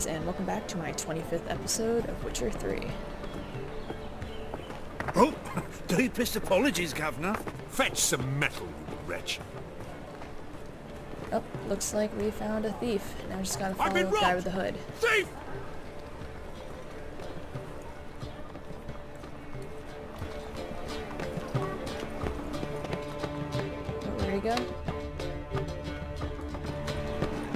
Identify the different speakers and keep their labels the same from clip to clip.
Speaker 1: and welcome back to my 25th episode of Witcher 3.
Speaker 2: Oh, deepest apologies, Governor.
Speaker 3: Fetch some metal, you wretch.
Speaker 1: Oh, looks like we found a thief. Now we just gotta follow
Speaker 3: been
Speaker 1: the guy
Speaker 3: robbed!
Speaker 1: with the hood.
Speaker 3: Thief!
Speaker 1: Oh, where'd he go?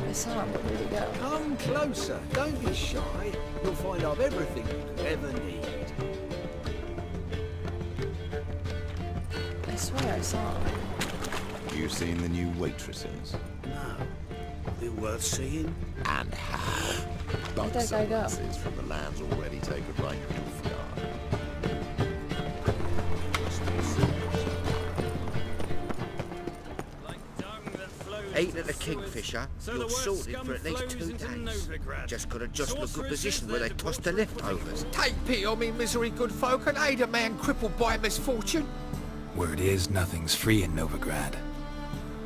Speaker 1: I saw him, but where'd he go?
Speaker 4: Come closer, don't be shy. You'll find I've everything you ever need.
Speaker 1: I swear I saw him.
Speaker 5: You seen the new waitresses?
Speaker 2: No. They're worth seeing.
Speaker 5: And how?
Speaker 1: Where'd that guy go?
Speaker 5: Boxes from the lands already take a right to guard.
Speaker 6: Eat at the Kingfisher, you're sorted for at least 2 days. Just got to jostle a good position where they toss the leftovers. Take pity on me, misery good folk, and aid a man crippled by misfortune.
Speaker 7: Word is, nothing's free in Novigrad.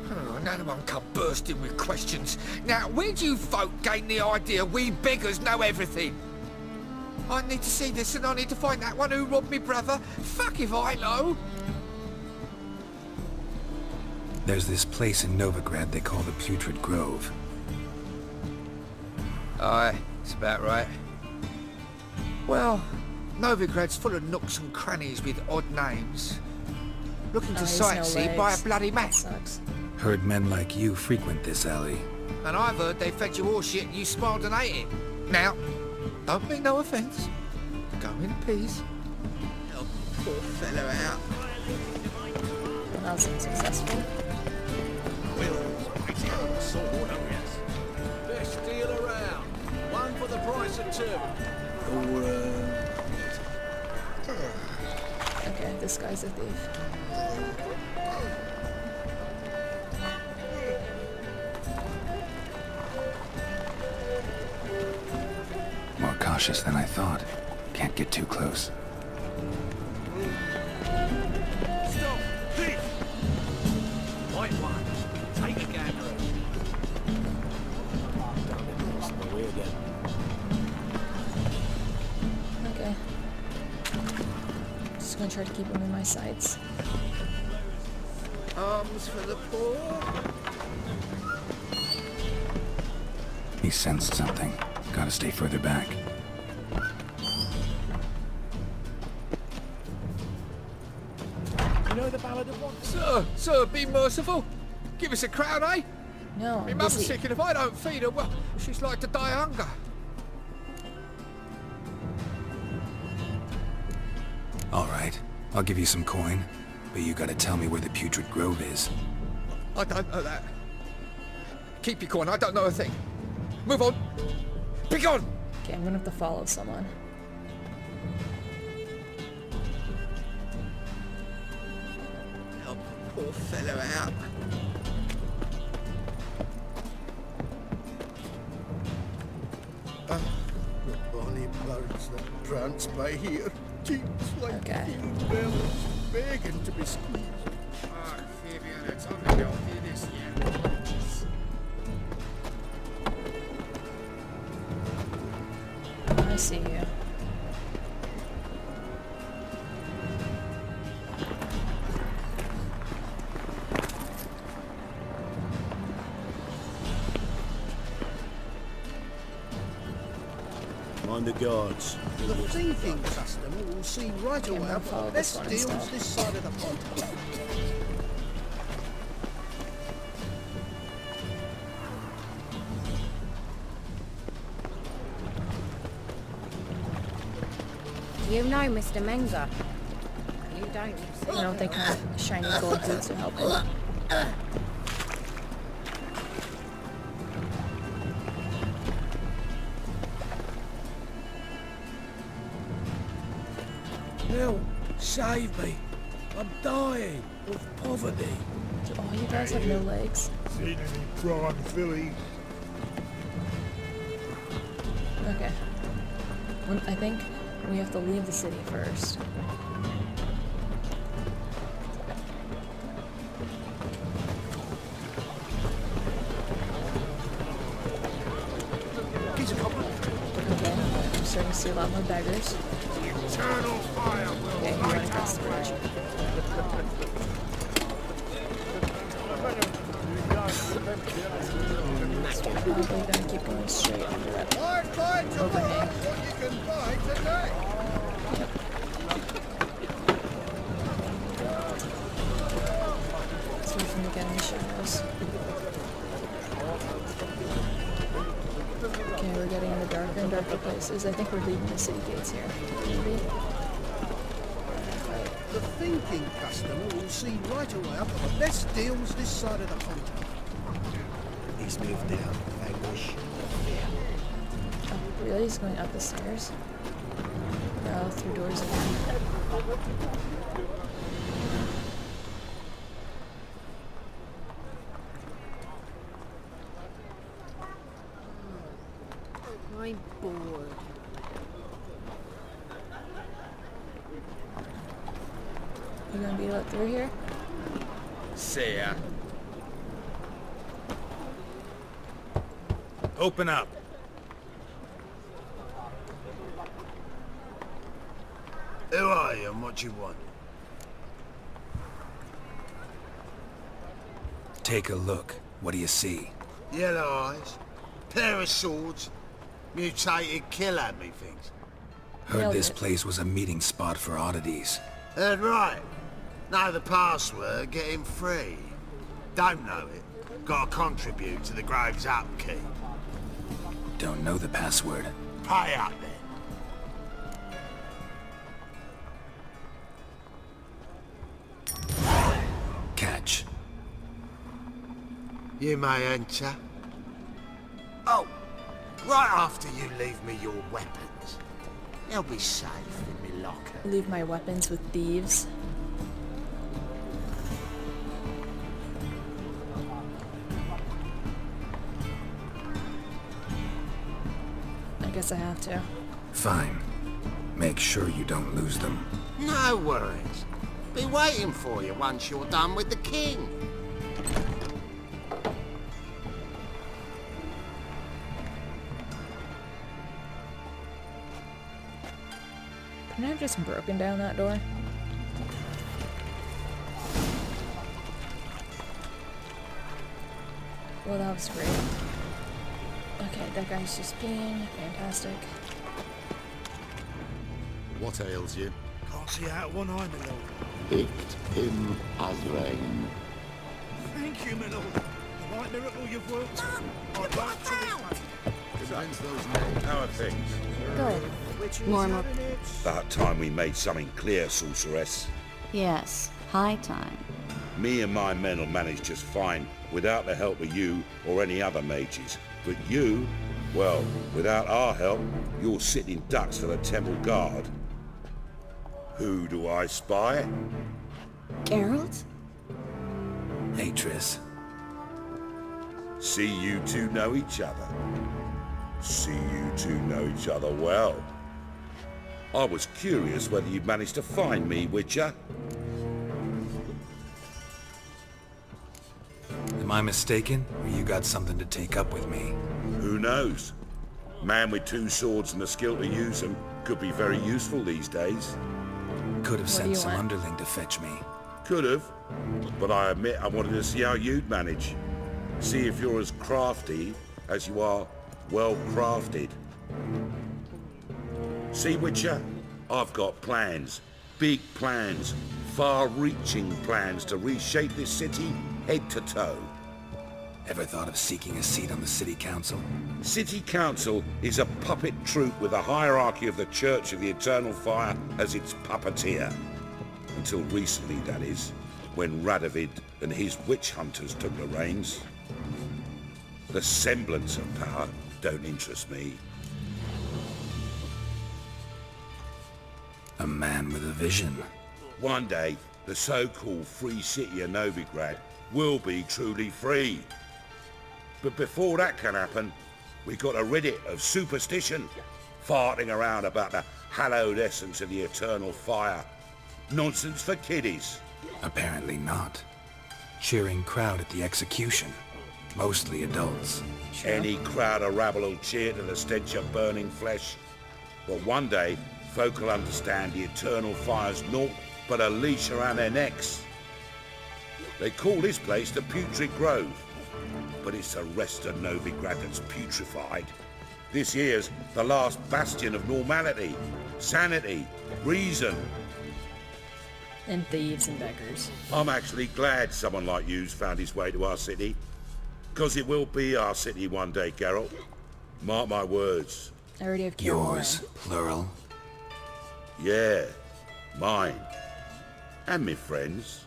Speaker 6: Oh, another one come bursting with questions. Now, where do you folk gain the idea we beggars know everything? I need to see this and I need to find that one who robbed me brother. Fuck if I know.
Speaker 7: There's this place in Novigrad they call the Putrid Grove.
Speaker 6: Aye, it's about right. Well, Novigrad's full of nooks and crannies with odd names. Looking to
Speaker 1: he's no
Speaker 6: sightsee by a
Speaker 1: legs.
Speaker 6: bloody
Speaker 1: That
Speaker 6: map.
Speaker 1: sucks.
Speaker 7: Heard men like you frequent this alley.
Speaker 6: And I've heard they fed you horse shit and you smiled and ate it. Now, don't mean no offence. Go in peace. Help the poor fellow out.
Speaker 1: Well, that was unsuccessful.
Speaker 4: Best deal around. One for the price of 2.
Speaker 1: Okay, this guy's a thief.
Speaker 7: More cautious than I thought. Can't get too close.
Speaker 2: Stop! Thief! White one. Take a gander.
Speaker 1: Okay. Just gonna try to keep him in my sights.
Speaker 6: Arms for the poor.
Speaker 7: He sensed something. Gotta stay further back.
Speaker 4: You know the Ballad of Wax?
Speaker 6: Sir, be merciful. Give us a crown, eh?
Speaker 1: No,
Speaker 6: My
Speaker 1: I'm
Speaker 6: mother's
Speaker 1: busy.
Speaker 6: sick and if I don't feed her, well, she's like to die of hunger.
Speaker 7: All right, I'll give you some coin, but you gotta tell me where the Putrid Grove is.
Speaker 6: I don't know that. Keep your coin, I don't know a thing. Move on. Be gone!
Speaker 1: Okay, I'm gonna have to follow someone.
Speaker 6: Help the poor fellow out.
Speaker 4: The bonny birds that prance by here. Cheeks like
Speaker 1: Okay.
Speaker 4: field bells, begging to be squeezed.
Speaker 6: Ah, Fabian, it's only out here this year.
Speaker 1: I see you.
Speaker 2: Mind the guards.
Speaker 4: The thieving customer will see right
Speaker 1: Okay, I'm
Speaker 4: away
Speaker 1: gonna follow
Speaker 4: what
Speaker 1: this
Speaker 4: best
Speaker 1: one
Speaker 4: deals
Speaker 1: instead.
Speaker 4: this side of the pond.
Speaker 8: You know Mr. Menga. You don't.
Speaker 1: I don't think my shiny gold boots are helping.
Speaker 4: Help! Save me! I'm dying of poverty.
Speaker 1: Do all you guys have no legs?
Speaker 3: Seen any prawn fillies?
Speaker 1: Okay. I think we have to leave the city first.
Speaker 4: He's a copper.
Speaker 1: starting to see a lot more beggars.
Speaker 3: Eternal fire will
Speaker 1: Okay, he
Speaker 3: light
Speaker 1: went across the bridge. Probably gonna keep going straight under that overhang.
Speaker 4: what you can buy today.
Speaker 1: Let's wait for him to get in the shadows. Okay, we're getting into darker and darker places. I think we're leaving the city gates here. Maybe.
Speaker 4: The thinking customer will see right away I've got the best deals this side of the pond.
Speaker 2: He's moved out, Anguish.
Speaker 1: Oh, really? He's going up the stairs? Oh, through doors again.
Speaker 8: I'm bored.
Speaker 1: You gonna be let through here?
Speaker 6: See ya.
Speaker 3: Open up.
Speaker 2: Who are you and what do you want?
Speaker 7: Take a look. What do you see?
Speaker 2: Yellow eyes, pair of swords, mutated killer me things.
Speaker 7: Heard
Speaker 1: Nailed
Speaker 7: this
Speaker 1: it.
Speaker 7: place was a meeting spot for oddities.
Speaker 2: Heard right. Know the password, get him free. Don't know it, gotta contribute to the Graves upkeep.
Speaker 7: Don't know the password.
Speaker 2: Pay up then.
Speaker 7: Catch.
Speaker 2: You may enter. Oh, right after you leave me your weapons. They'll be safe in me locker.
Speaker 1: Leave my weapons with thieves. I guess I have to.
Speaker 7: Fine. Make sure you don't lose them.
Speaker 2: No worries. Be waiting for you once you're done with the king.
Speaker 1: Couldn't I have just broken down that door? Well, that was great. Okay, that guy's just peeing. Fantastic.
Speaker 5: What ails you?
Speaker 2: Can't see out one eye, my lord.
Speaker 5: Picked him as rain.
Speaker 2: Thank you, my lord. The right miracle you've worked. I'd like to repay.
Speaker 5: Convince those men.
Speaker 9: How are things?
Speaker 8: Good. Normal.
Speaker 9: About time we made something clear, sorceress.
Speaker 10: Yes, high time.
Speaker 9: Me and my men will manage just fine without the help of you or any other mages. But you, well, without our help, you're sitting ducks for the temple guard. Who do I spy?
Speaker 10: Geralt?
Speaker 7: Hey, Triss.
Speaker 9: See you two know each other. See you two know each other well. I was curious whether you'd managed to find me, Witcher.
Speaker 7: Am I mistaken? Or you got something to take up with me?
Speaker 9: Who knows? Man with two swords and the skill to use them could be very useful these days.
Speaker 7: Could have
Speaker 1: do
Speaker 7: sent
Speaker 1: you
Speaker 7: some
Speaker 1: want?
Speaker 7: underling to fetch me.
Speaker 9: Could have, but I admit I wanted to see how you'd manage. See if you're as crafty as you are well crafted. See, Witcher, I've got plans. Big plans. Far-reaching plans to reshape this city head to toe.
Speaker 7: Ever thought of seeking a seat on the city council?
Speaker 9: City Council is a puppet troupe with a hierarchy of the Church of the Eternal Fire as its puppeteer. Until recently, that is, when Radovid and his witch hunters took the reins. The semblance of power don't interest me.
Speaker 7: A man with a vision.
Speaker 9: One day, the so-called free city of Novigrad will be truly free. But before that can happen, we got to rid it of superstition, farting around about the hallowed essence of the eternal fire. Nonsense for kiddies.
Speaker 7: Apparently not. Cheering crowd at the execution. Mostly adults.
Speaker 1: Sure.
Speaker 9: Any crowd of rabble will cheer to the stench of burning flesh. But one day, folk will understand the eternal fire's naught but a leash around their necks. They call this place the Putrid Grove, but it's the rest of Novigrad that's putrefied. This here's the last bastion of normality, sanity, reason.
Speaker 1: And thieves and beggars.
Speaker 9: I'm actually glad someone like you's found his way to our city. Because it will be our city one day, Geralt. Mark my words.
Speaker 1: I already have Carol.
Speaker 7: Yours, plural.
Speaker 9: Yeah, mine. And me friends.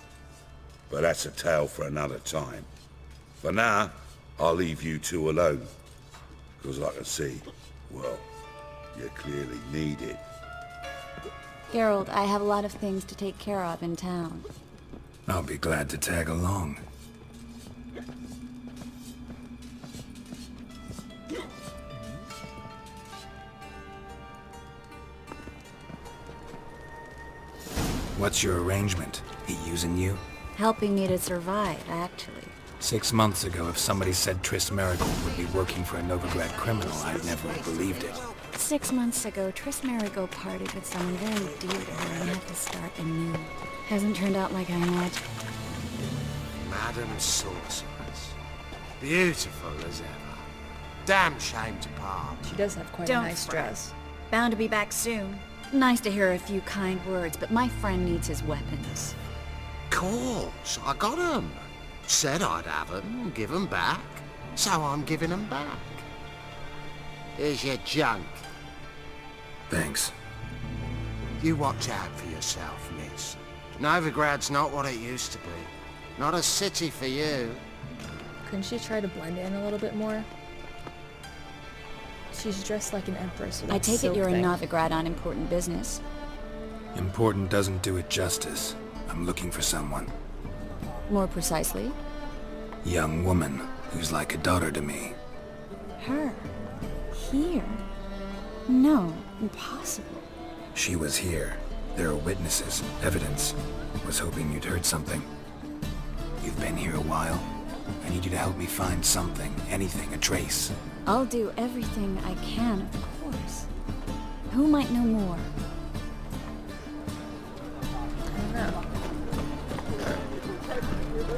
Speaker 9: But that's a tale for another time. For now, I'll leave you two alone. Because I can see, well, you clearly need it.
Speaker 10: Geralt, I have a lot of things to take care of in town.
Speaker 7: I'll be glad to tag along. What's your arrangement? He using you?
Speaker 10: Helping me to survive, actually.
Speaker 7: 6 months ago, if somebody said Triss Merigold would be working for a Novigrad criminal, I'd never have believed it.
Speaker 10: 6 months ago, Triss Merigold parted with someone very dear to her and had to start anew. Hasn't turned out like I imagined.
Speaker 2: Madam Sorceress. Beautiful as ever. Damn shame to part.
Speaker 1: She does have quite a nice dress.
Speaker 10: Bound to be back soon. Nice to hear a few kind words, but my friend needs his weapons.
Speaker 2: Course, I got 'em. Said I'd have 'em and give 'em back. So I'm giving 'em back. Here's your junk.
Speaker 7: Thanks.
Speaker 2: You watch out for yourself, miss. Novigrad's not what it used to be. Not a city for you.
Speaker 1: Couldn't she try to blend in a little bit more? She's dressed like an empress. With
Speaker 10: I
Speaker 1: that
Speaker 10: take it
Speaker 1: silk
Speaker 10: you're in
Speaker 1: thing.
Speaker 10: Novigrad on important business.
Speaker 7: Important doesn't do it justice. I'm looking for someone.
Speaker 10: More precisely?
Speaker 7: Young woman who's like a daughter to me.
Speaker 10: Her. Here? No, impossible.
Speaker 7: She was here. There are witnesses, evidence. Was hoping you'd heard something. You've been here a while. I need you to help me find something, anything, a trace.
Speaker 10: I'll do everything I can, of course. Who might know more?
Speaker 1: I don't know.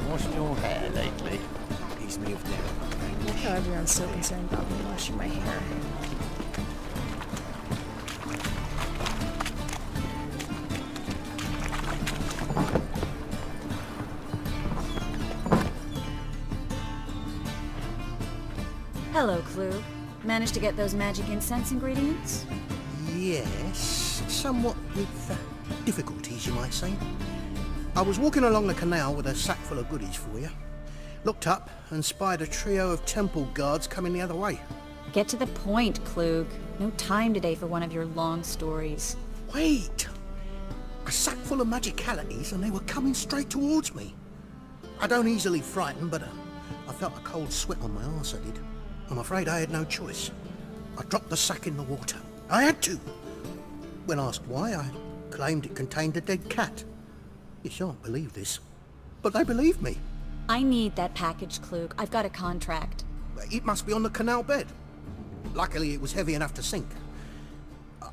Speaker 4: Washed your hair lately? He's moved down.
Speaker 1: I like how everyone's so concerned about me washing my hair.
Speaker 10: Hello, Clue. Managed to get those magic incense ingredients?
Speaker 11: Yes, somewhat with difficulties, you might say. I was walking along the canal with a sack full of goodies for you. Looked up and spied a trio of temple guards coming the other way.
Speaker 10: Get to the point, Klug. No time today for one of your long stories.
Speaker 11: Wait! A sack full of magicalities and they were coming straight towards me. I don't easily frighten, but I felt a cold sweat on my arse, I did. I'm afraid I had no choice. I dropped the sack in the water. I had to. When asked why, I claimed it contained a dead cat. You shan't believe this, but they believed me.
Speaker 10: I need that package, Klug. I've got a contract.
Speaker 11: It must be on the canal bed. Luckily, it was heavy enough to sink.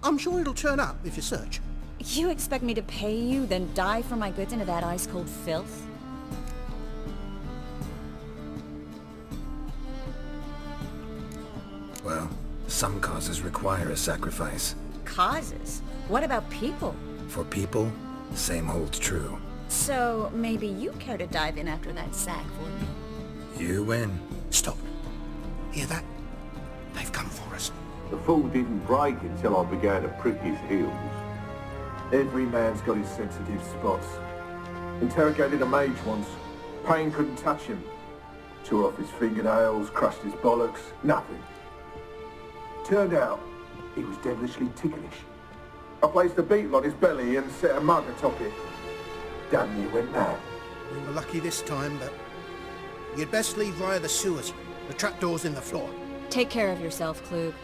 Speaker 11: I'm sure it'll turn up if you search.
Speaker 10: You expect me to pay you, then dive for my goods into that ice-cold filth?
Speaker 7: Well, some causes require a sacrifice.
Speaker 10: Causes? What about people?
Speaker 7: For people, same holds true.
Speaker 10: So, maybe you care to dive in after that sack for me?
Speaker 7: You win.
Speaker 11: Stop. Hear that? They've come for us.
Speaker 12: The fall didn't break until I began to prick his heels. Every man's got his sensitive spots. Interrogated a mage once. Pain couldn't touch him. Tore off his fingernails, crushed his bollocks, nothing. Turned out, he was devilishly ticklish. I placed a beetle on his belly and set a mug atop it. Damn near went mad.
Speaker 11: We were lucky this time, but you'd best leave via the sewers. The trapdoor's in the floor.
Speaker 10: Take care of yourself, Klug.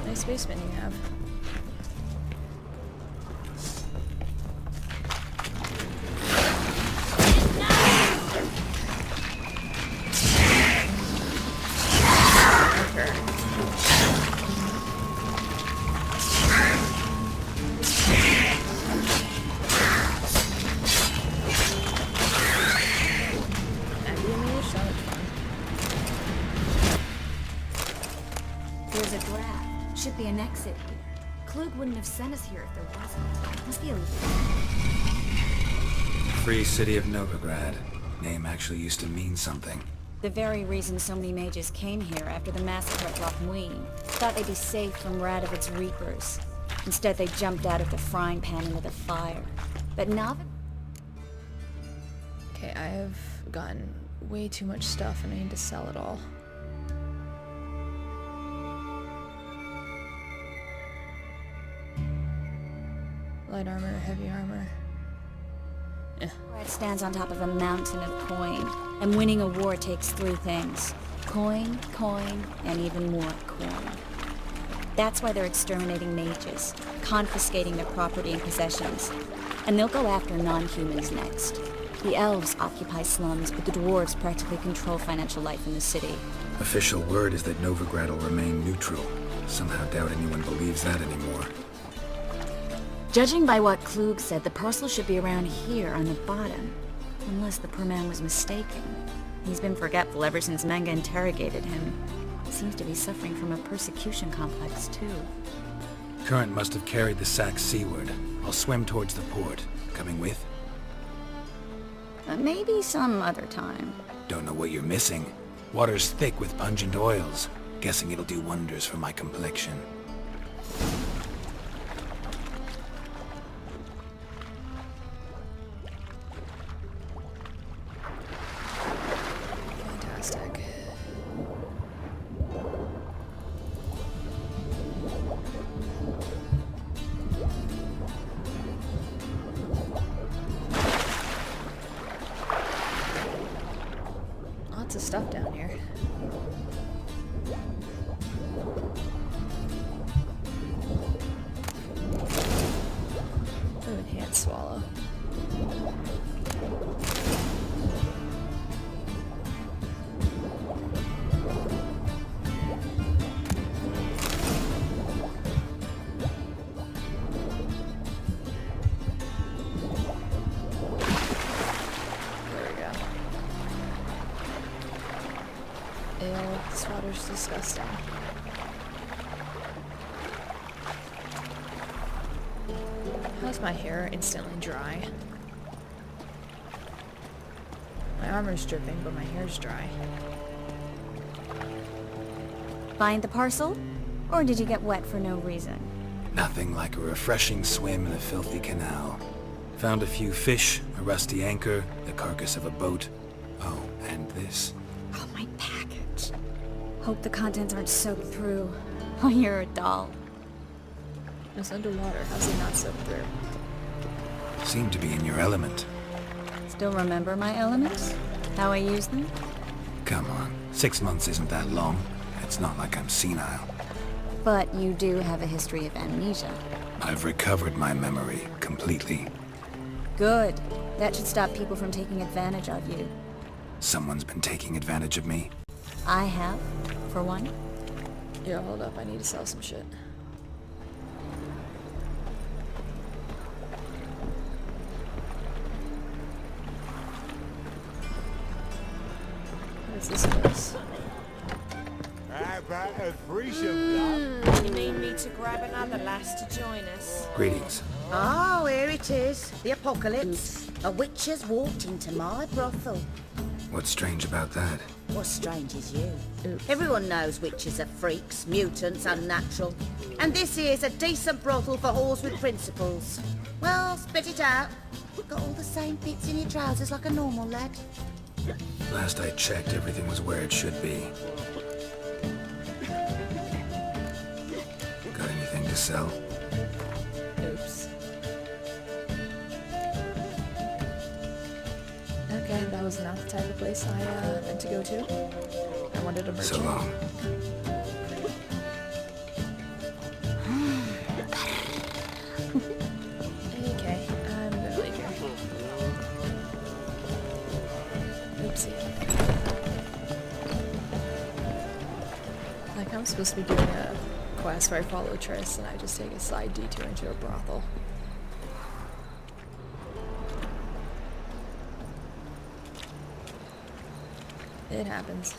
Speaker 1: Nice basement you have.
Speaker 10: There's a draft. Should be an exit here. Klug wouldn't have sent us here if there wasn't. Must be a...
Speaker 7: Free City of Novigrad. Name actually used to mean something.
Speaker 10: The very reason so many mages came here after the massacre at Loch Muin. Thought they'd be safe from Radovid's reapers. Instead, they jumped out of the frying pan into the fire. But now...
Speaker 1: Okay, I have gotten way too much stuff and I need to sell it all. Light armor, heavy armor.
Speaker 10: It stands on top of a mountain of coin, and winning a war takes three things. Coin, coin, and even more coin. That's why they're exterminating mages, confiscating their property and possessions. And they'll go after non-humans next. The elves occupy slums, but the dwarves practically control financial life in the city.
Speaker 7: Official word is that Novigrad will remain neutral. Somehow doubt anyone believes that anymore.
Speaker 10: Judging by what Klug said, the parcel should be around here on the bottom. Unless the poor man was mistaken. He's been forgetful ever since Manga interrogated him. Seems to be suffering from a persecution complex, too.
Speaker 7: Current must have carried the sack seaward. I'll swim towards the port. Coming with?
Speaker 10: Maybe some other time.
Speaker 7: Don't know what you're missing. Water's thick with pungent oils. Guessing it'll do wonders for my complexion.
Speaker 1: Fantastic. Lots of stuff down here. Ooh, enhanced swallow. Ale, this water's disgusting. How's my hair instantly dry? My armor's dripping, but my hair's dry.
Speaker 10: Find the parcel? Or did you get wet for no reason?
Speaker 7: Nothing like a refreshing swim in a filthy canal. Found a few fish, a rusty anchor, the carcass of a boat. Oh, and this.
Speaker 10: Oh, my package. Hope the contents aren't soaked through. Oh, you're a doll.
Speaker 1: It's underwater. How's it not soaked through?
Speaker 7: Seem to be in your element.
Speaker 10: Still remember my elements? How I use them?
Speaker 7: Come on, 6 months isn't that long. It's not like I'm senile.
Speaker 10: But you do have a history of amnesia.
Speaker 7: I've recovered my memory completely.
Speaker 10: Good. That should stop people from taking advantage of you.
Speaker 7: Someone's been taking advantage of me.
Speaker 10: I have, for one.
Speaker 1: Yo, hold up. I need to sell some shit. What is this place?
Speaker 3: How about a threesome,
Speaker 8: You need me to grab another lass to join us?
Speaker 7: Greetings.
Speaker 13: Oh, here it is. The apocalypse. A witch has walked into my brothel.
Speaker 7: What's strange about that?
Speaker 13: What's strange is you.
Speaker 1: Oops.
Speaker 13: Everyone knows witches are freaks, mutants, unnatural. And this here's a decent brothel for whores with principles. Well, spit it out. Got all the same bits in your trousers like a normal lad.
Speaker 7: Last I checked, everything was where it should be. Got anything to sell?
Speaker 1: Oops. Okay, that was not the type of place I meant to go to. I wanted a merchant.
Speaker 7: So long.
Speaker 1: Okay, I'm gonna leave here. Oopsie. Like, I'm supposed to be doing a quest where I follow Triss and I just take a side detour into a brothel. It happens.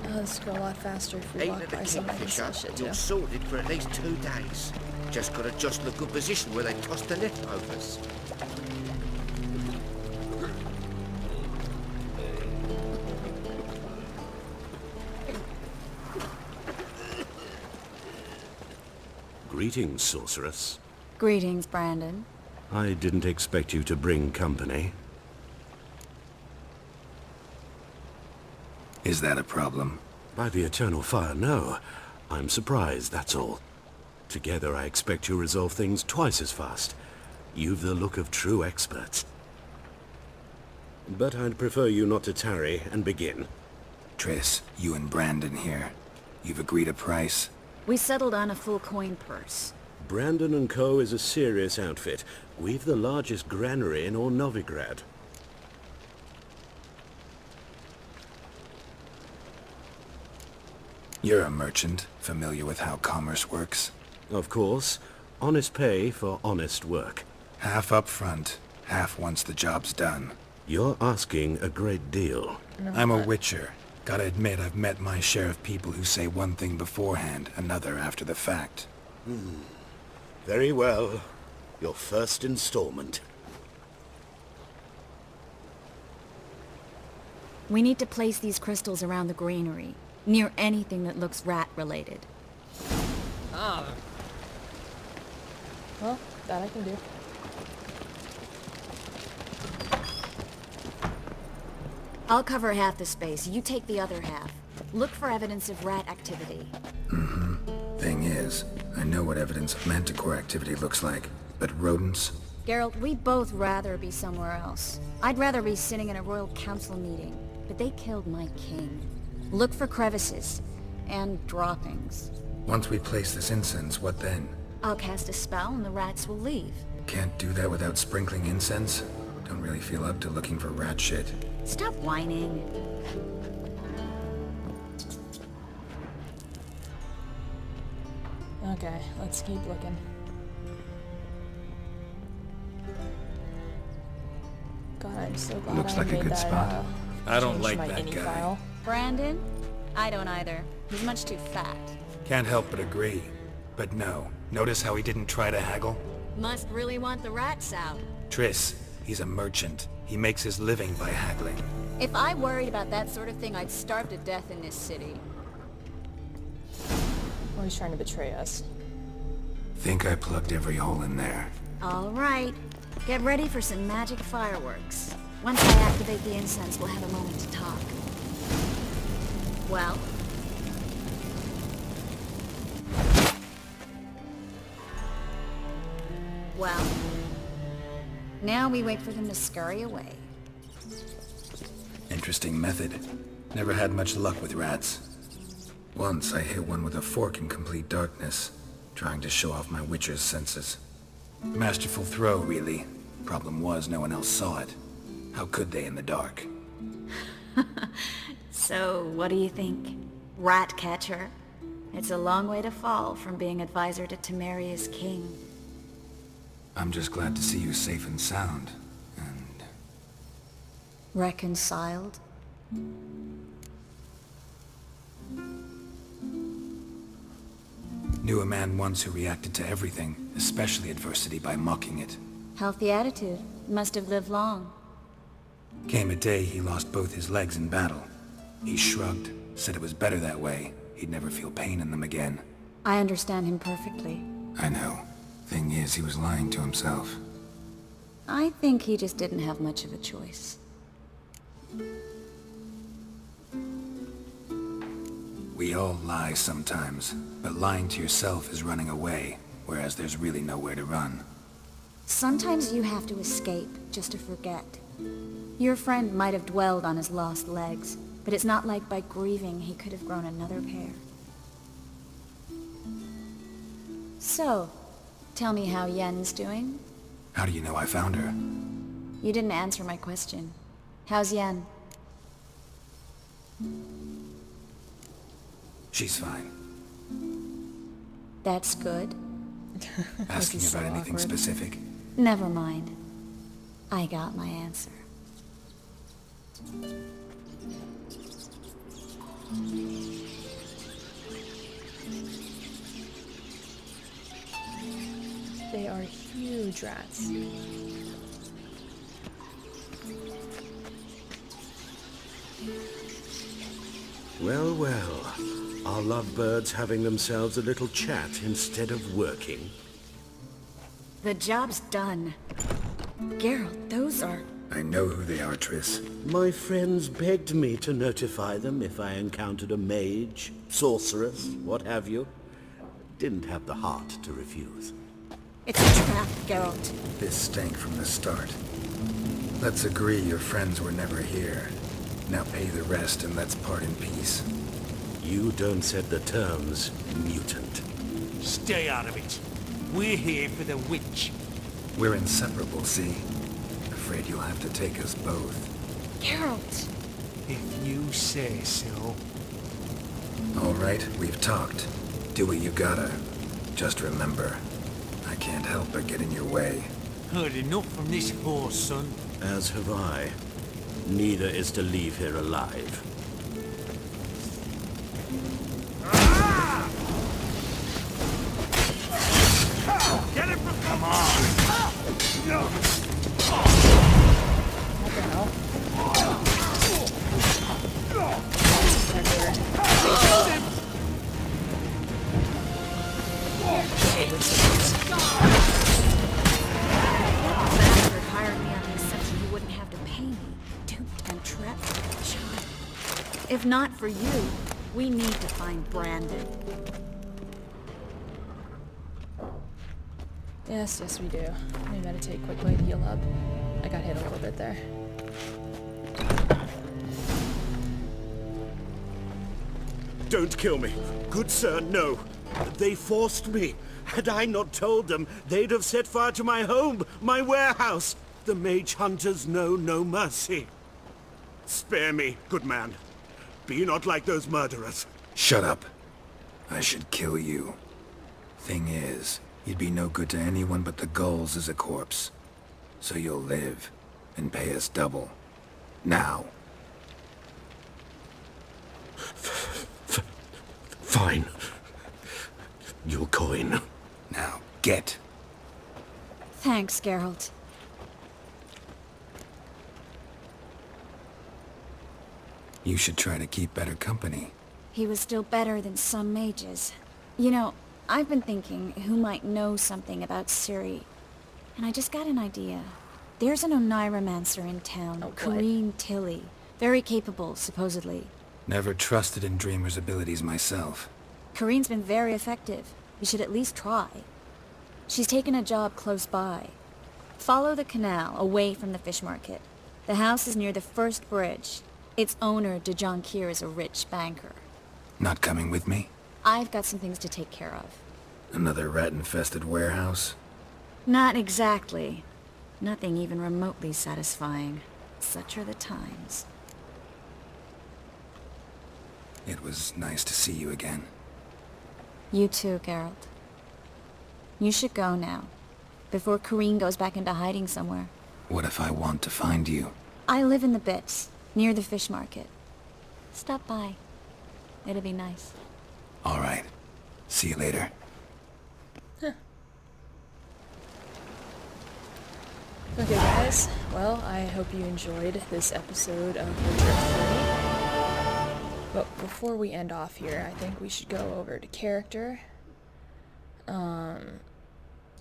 Speaker 1: Oh, this would go a lot faster if we
Speaker 6: Ain't
Speaker 1: walk
Speaker 6: at the
Speaker 1: by somebody and sell
Speaker 6: Kingfisher.
Speaker 1: shit too.
Speaker 6: You're sorted for at least 2 days. Just gotta jostle a good position where they toss the leftovers.
Speaker 14: Greetings, sorceress.
Speaker 10: Greetings, Brandon.
Speaker 14: I didn't expect you to bring company.
Speaker 7: Is that a problem?
Speaker 14: By the eternal fire, no. I'm surprised, that's all. Together I expect you resolve things twice as fast. You've the look of true experts. But I'd prefer you not to tarry and begin.
Speaker 7: Triss, you and Brandon here. You've agreed a price?
Speaker 10: We settled on a full coin purse.
Speaker 14: Brandon & Co. is a serious outfit. We've the largest granary in all Novigrad.
Speaker 7: You're a merchant, familiar with how commerce works?
Speaker 14: Of course. Honest pay for honest work.
Speaker 7: Half up front, half once the job's done.
Speaker 14: You're asking a great deal.
Speaker 7: I'm a witcher. Gotta admit, I've met my share of people who say one thing beforehand, another after the fact.
Speaker 14: Very well. Your first installment.
Speaker 10: We need to place these crystals around the granary, near anything that looks rat-related.
Speaker 1: Ah. Well, that I can do.
Speaker 10: I'll cover half the space, you take the other half. Look for evidence of rat activity.
Speaker 7: Thing is, I know what evidence of manticore activity looks like, but rodents?
Speaker 10: Geralt, we'd both rather be somewhere else. I'd rather be sitting in a royal council meeting, but they killed my king. Look for crevices, and droppings.
Speaker 7: Once we place this incense, what then?
Speaker 10: I'll cast a spell and the rats will leave.
Speaker 7: Can't do that without sprinkling incense? Don't really feel up to looking for rat shit.
Speaker 10: Stop whining.
Speaker 1: Okay, let's keep looking. God, I'm so glad
Speaker 7: Looks
Speaker 1: I
Speaker 7: like a
Speaker 1: made
Speaker 7: good
Speaker 1: that,
Speaker 7: spot. I don't
Speaker 1: change
Speaker 7: like
Speaker 1: my
Speaker 7: that
Speaker 1: ini
Speaker 7: guy.
Speaker 1: file.
Speaker 10: Brandon? I don't either. He's much too fat.
Speaker 7: Can't help but agree. But no, notice how he didn't try to haggle?
Speaker 10: Must really want the rats out.
Speaker 7: Triss, he's a merchant. He makes his living by haggling.
Speaker 10: If I worried about that sort of thing, I'd starve to death in this city.
Speaker 1: Or he's trying to betray us.
Speaker 7: Think I plugged every hole in there.
Speaker 10: All right. Get ready for some magic fireworks. Once I activate the incense, we'll have a moment to talk. Well? Well? Now we wait for them to scurry away.
Speaker 7: Interesting method. Never had much luck with rats. Once I hit one with a fork in complete darkness, trying to show off my witcher's senses. Masterful throw, really. Problem was, no one else saw it. How could they in the dark?
Speaker 10: So, what do you think? Rat catcher? It's a long way to fall from being advisor to Temeria's king.
Speaker 7: I'm just glad to see you safe and sound. And...
Speaker 10: Reconciled?
Speaker 7: Knew a man once who reacted to everything, especially adversity, by mocking it.
Speaker 10: Healthy attitude. Must have lived long.
Speaker 7: Came a day he lost both his legs in battle. He shrugged, said it was better that way. He'd never feel pain in them again.
Speaker 10: I understand him perfectly.
Speaker 7: I know. Thing is, he was lying to himself.
Speaker 10: I think he just didn't have much of a choice.
Speaker 7: We all lie sometimes, but lying to yourself is running away, whereas there's really nowhere to run.
Speaker 10: Sometimes you have to escape just to forget. Your friend might have dwelled on his lost legs, but it's not like by grieving he could have grown another pair. So, tell me how Yen's doing?
Speaker 7: How do you know I found her?
Speaker 10: You didn't answer my question. How's Yen?
Speaker 7: She's fine.
Speaker 10: That's good.
Speaker 7: Asking
Speaker 1: so
Speaker 7: about anything
Speaker 1: awkward.
Speaker 7: specific?
Speaker 10: Never mind. I got my answer.
Speaker 1: They are huge rats.
Speaker 14: Well, well. Are lovebirds having themselves a little chat instead of working?
Speaker 10: The job's done. Geralt, those are...
Speaker 7: I know who they are, Triss.
Speaker 14: My friends begged me to notify them if I encountered a mage, sorceress, what have you. Didn't have the heart to refuse.
Speaker 10: It's a trap, Geralt.
Speaker 7: This stank from the start. Let's agree your friends were never here. Now pay the rest and let's part in peace.
Speaker 14: You don't set the terms, mutant.
Speaker 3: Stay out of it. We're here for the witch.
Speaker 7: We're inseparable, see? Afraid you'll have to take us both.
Speaker 10: Geralt!
Speaker 3: If you say so.
Speaker 7: All right, we've talked. Do what you gotta. Just remember, I can't help but get in your way.
Speaker 3: Heard enough from this horse, son.
Speaker 14: As have I. Neither is to leave here alive.
Speaker 3: Get him from... Come on!
Speaker 1: What the hell?
Speaker 10: Bastard hired me on the assumption he wouldn't have to pay me. Duped and trapped like a child. If not for you, we need to find Brandon.
Speaker 1: Yes, yes we do. Let me meditate quickly to heal up. I got hit a little bit there.
Speaker 14: Don't kill me. Good sir, no. They forced me. Had I not told them, they'd have set fire to my home, my warehouse. The mage hunters know no mercy. Spare me, good man. Be not like those murderers.
Speaker 7: Shut up. I should kill you. Thing is, you'd be no good to anyone but the gulls as a corpse. So you'll live, and pay us double. Now.
Speaker 14: Fine. Your coin.
Speaker 7: Now, get.
Speaker 10: Thanks, Geralt.
Speaker 7: You should try to keep better company.
Speaker 10: He was still better than some mages. You know, I've been thinking who might know something about Ciri. And I just got an idea. There's an Oneiromancer in town, Corrine Tilly. Very capable, supposedly.
Speaker 7: Never trusted in Dreamer's abilities myself.
Speaker 10: Corrine's been very effective. You should at least try. She's taken a job close by. Follow the canal, away from the fish market. The house is near the first bridge. Its owner, De Jonkir, is a rich banker.
Speaker 7: Not coming with me?
Speaker 10: I've got some things to take care of.
Speaker 7: Another rat-infested warehouse?
Speaker 10: Not exactly. Nothing even remotely satisfying. Such are the times.
Speaker 7: It was nice to see you again.
Speaker 10: You too, Geralt. You should go now, before Corrine goes back into hiding somewhere.
Speaker 7: What if I want to find you?
Speaker 10: I live in the Bits, near the fish market. Stop by. It'll be nice.
Speaker 7: All right. See you later.
Speaker 1: Okay guys, well, I hope you enjoyed this episode of Witcher 3. But before we end off here, I think we should go over to character.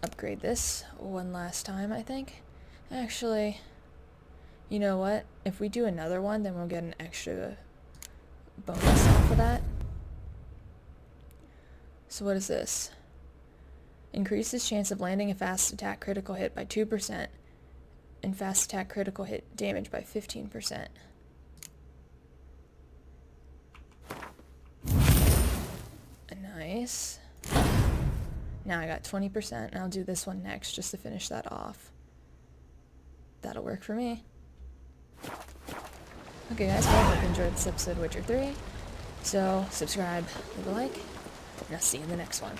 Speaker 1: Upgrade this one last time, I think. Actually, you know what? If we do another one, then we'll get an extra bonus off of that. So what is this? Increases chance of landing a fast attack critical hit by 2%. And fast attack critical hit damage by 15%. Nice. Now I got 20%, and I'll do this one next just to finish that off. that'll work for me. Okay guys, well, I hope you enjoyed this episode of Witcher 3. So, subscribe, leave a like, and I'll see you in the next one.